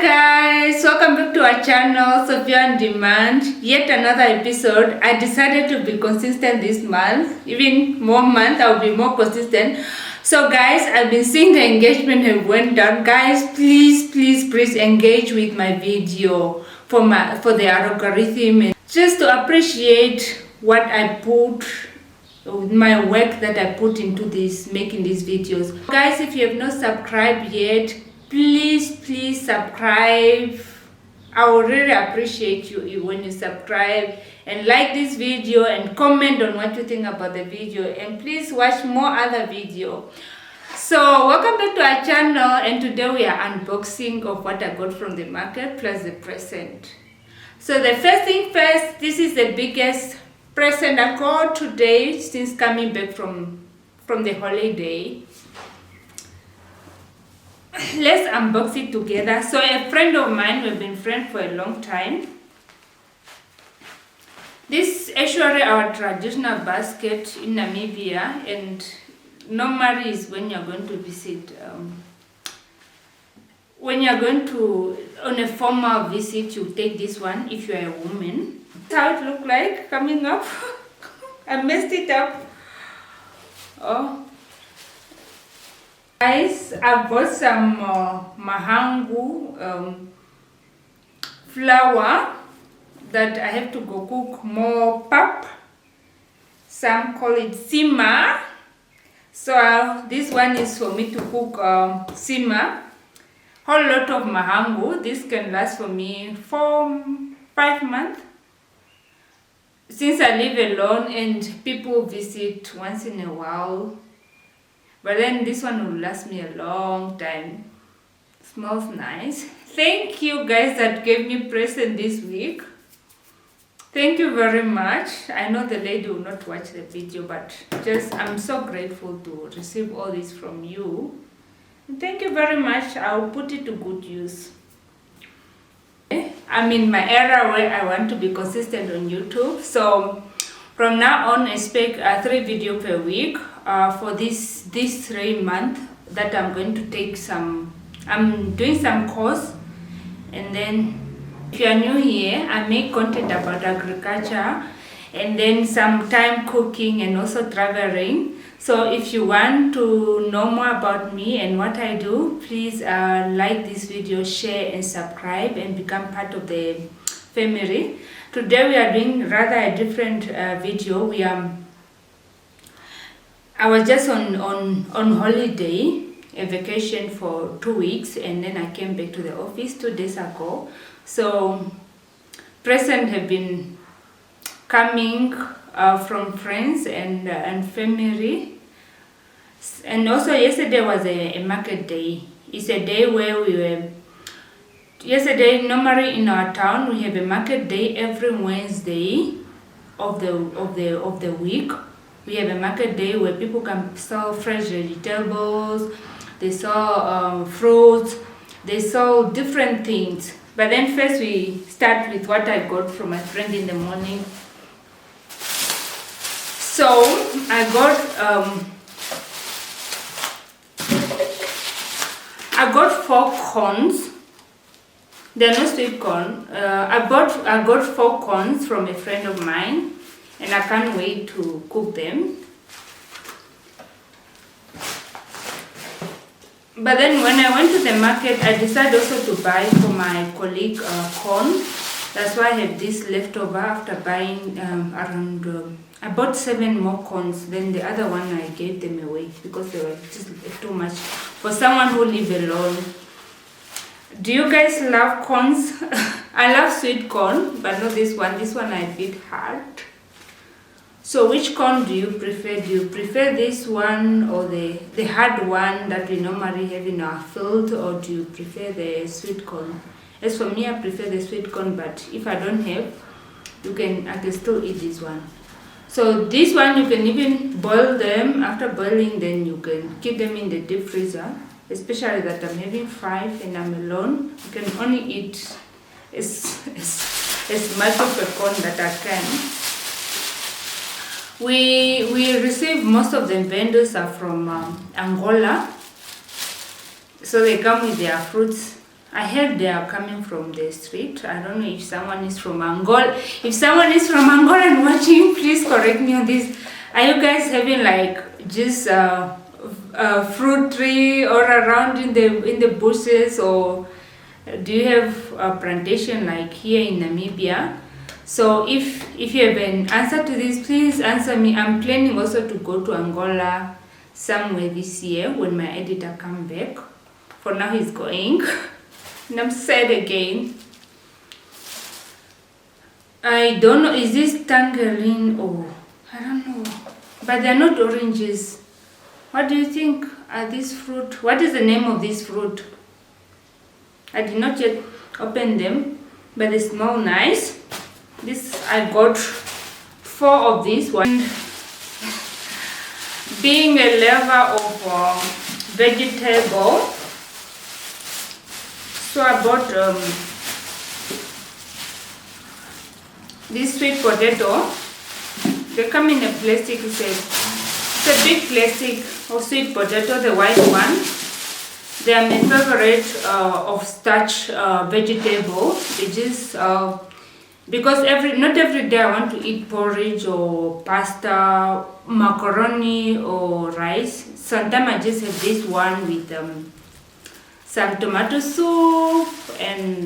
Guys, welcome back to our channel, Sophia on Demand. Yet another episode. I decided to be consistent this month, even more month I'll be more consistent. So guys, I've been seeing the engagement have went down. Guys, please engage with my video for the algorithm, and just to appreciate what I put, my work that I put into making these videos. Guys, if you have not subscribed yet, please subscribe. I would really appreciate you when you subscribe and like this video and comment on what you think about the video, and please watch more other video. So welcome back to our channel, and today we are unboxing of what I got from the market plus the present. So the first thing first, this is the biggest present I got today since coming back from the holiday. Let's unbox it together. So a friend of mine, we've been friends for a long time. This is actually our traditional basket in Namibia, and normally is when you're going to visit, when you're going to on a formal visit, you take this one if you're a woman. That's how it look like coming up. I messed it up. Oh. Guys, I bought some mahangu flour that I have to go cook more pap. Some call it sima. So this one is for me to cook sima. Whole lot of mahangu. This can last for me 4-5 months. Since I live alone and people visit once in a while. But then this one will last me a long time. Smells nice. Thank you guys that gave me present this week. Thank you very much. I know the lady will not watch the video, but I'm so grateful to receive all this from you. And thank you very much. I'll put it to good use. I'm in my era where I want to be consistent on YouTube. So from now on, I expect 3 videos per week. For this 3 months that I'm going to take I'm doing some course, and then if you are new here, I make content about agriculture and then some time cooking and also traveling. So if you want to know more about me and what I do, please like this video, share and subscribe and become part of the family. Today we are doing rather a different video. I was just on holiday, a vacation for 2 weeks, and then I came back to the office 2 days ago. So presents have been coming from friends and family. And also yesterday was a market day. It's a day where we were. Yesterday, normally in our town, we have a market day every Wednesday of the week. We have a market day where people can sell fresh vegetables, they sell fruits, they sell different things. But then first we start with what I got from my friend in the morning. So I got 4 corns. They're not sweet corn. I got 4 corns from a friend of mine, and I can't wait to cook them. But then when I went to the market, I decided also to buy for my colleague corn. That's why I have this leftover after buying I bought 7 more corns. Then the other one I gave them away because they were just too much for someone who lives alone. Do you guys love corns? I love sweet corn, but not this one. This one I bit hard. So which corn do you prefer? Do you prefer this one or the hard one that we normally have in our field, or do you prefer the sweet corn? As for me, I prefer the sweet corn, but if I don't have, I can still eat this one. So this one you can even boil them. After boiling, then you can keep them in the deep freezer. Especially that I'm having 5 and I'm alone. I can only eat as much of a corn that I can. We receive most of the vendors are from Angola. So they come with their fruits I heard they are coming from the street. I don't know if someone is from Angola. If someone is from Angola and watching, please correct me on this. Are you guys having like just a fruit tree all around in the bushes, or do you have a plantation like here in Namibia? So if you have an answer to this, please answer me. I'm planning also to go to Angola somewhere this year when my editor comes back. For now he's going. And I'm sad again. I don't know, is this tangerine or I don't know. But they're not oranges. What do you think are these fruit? What is the name of this fruit? I did not yet open them, but they smell nice. This I got 4 of these one. Being a lover of vegetable, so I bought this sweet potato. They come in a plastic. It's a big plastic of sweet potato, the white one. They are my favorite of starch vegetable. It is because not every day I want to eat porridge or pasta, macaroni or rice. Sometimes I just have this one with some tomato soup and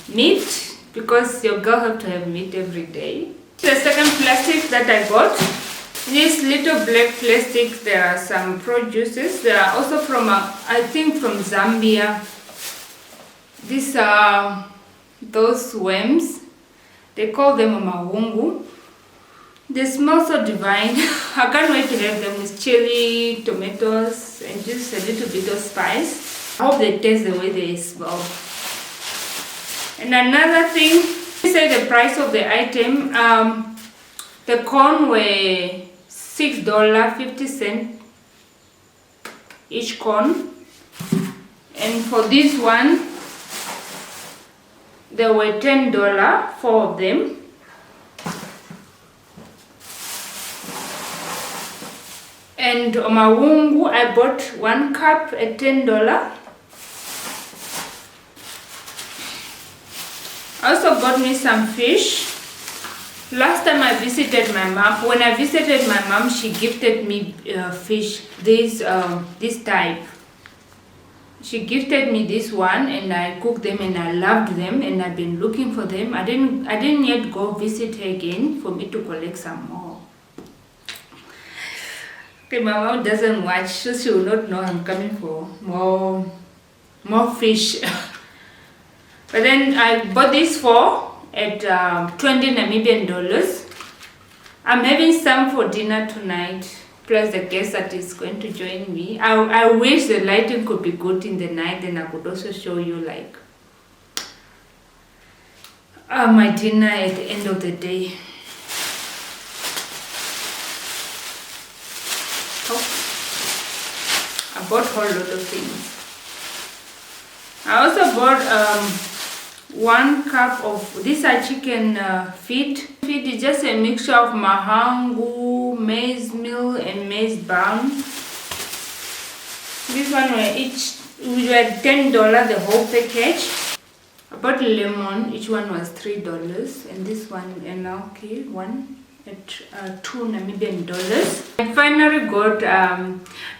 meat, because your girl have to have meat every day. The second plastic that I got, this little black plastic, there are some produces. They are also from I think from Zambia. These are those worms. They call them mawungu. They smell so divine. I can't wait to have them with chili, tomatoes, and just a little bit of spice. I hope they taste the way they smell. And another thing, say the price of the item. The corn were $6.50 each corn, and for this one they were $10, 4 of them. And mawungu, I bought 1 cup at $10. I also got me some fish. Last time I visited my mom, when I visited my mom, she gifted me fish, this type. She gifted me this one, and I cooked them and I loved them, and I've been looking for them. I didn't yet go visit her again for me to collect some more. Okay, my mom doesn't watch, so she will not know I'm coming for more fish. But then I bought this at 20 Namibian dollars. I'm having some for dinner tonight, plus the guest that is going to join me. I wish the lighting could be good in the night, then I could also show you like my dinner at the end of the day. I bought a whole lot of things. I also bought 1 cup of this chicken feed. Feed is just a mixture of mahangu, maize meal, and maize brown. This one were $10 the whole package. I bought lemon, each one was $3, and this one one at 2 Namibian dollars. I finally got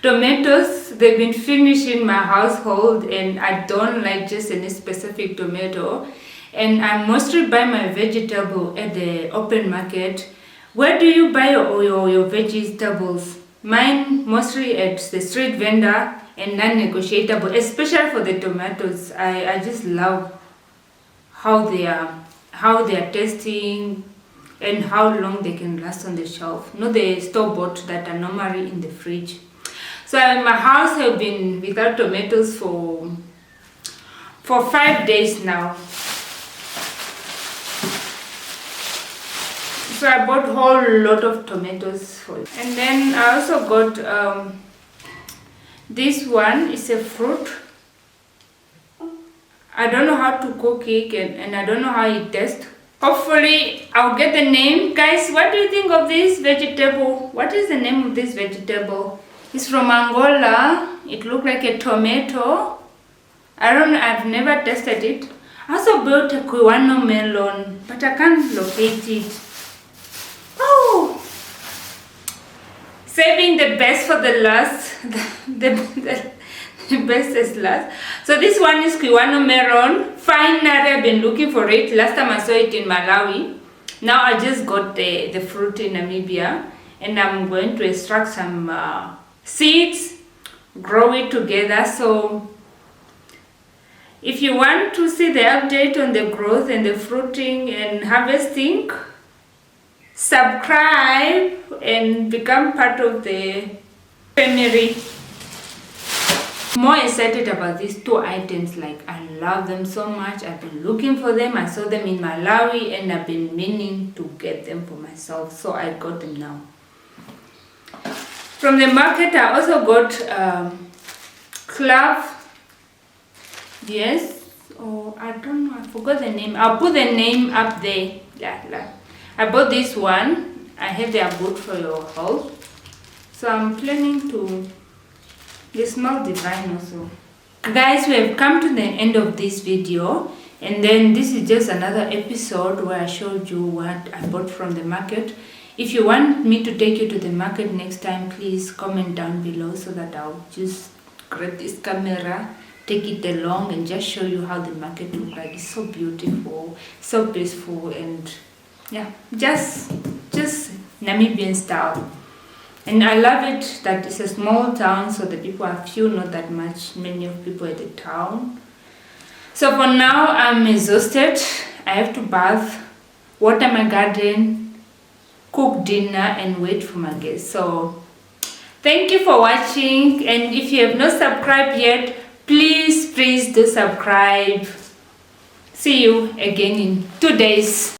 tomatoes. They've been finished in my household, and I don't like just any specific tomato, and I mostly buy my vegetable at the open market. Where do you buy your vegetables? Mine mostly at the street vendor and non-negotiable, especially for the tomatoes. I just love how they are tasting and how long they can last on the shelf. Not the store-bought that are normally in the fridge. So my house has been without tomatoes for 5 days now. So I bought a whole lot of tomatoes for it. And then I also got this one is a fruit. I don't know how to cook it, and I don't know how it tastes. Hopefully I'll get the name. Guys, what do you think of this vegetable? What is the name of this vegetable? It's from Angola. It looks like a tomato. I don't know, I've never tasted it. I also bought a kiwano melon, but I can't locate it. Oh! Saving the best for the last. The best is last. So this one is kiwano melon. Finally, I've been looking for it. Last time I saw it in Malawi. Now I just got the fruit in Namibia, and I'm going to extract some seeds, grow it together. So if you want to see the update on the growth and the fruiting and harvesting, subscribe and become part of the family. More excited about these two items. Like, I love them so much. I've been looking for them. I saw them in Malawi and I've been meaning to get them for myself, so I got them now. From the market I also got clove. Yes, oh, I don't know, I forgot the name. I'll put the name up there. Yeah. I bought this one. I heard they are good for your health, so I'm planning to. They smell divine also. Guys, we have come to the end of this video, and then this is just another episode where I showed you what I bought from the market. If you want me to take you to the market next time, please comment down below so that I'll just grab this camera, take it along and just show you how the market looks like. It's so beautiful, so peaceful, and yeah, just Namibian style. And I love it that it's a small town, so the people are few, not that many of people at the town. So for now, I'm exhausted. I have to bath, water my garden, cook dinner, and wait for my guests. So thank you for watching, and if you have not subscribed yet, please do subscribe. See you again in 2 days.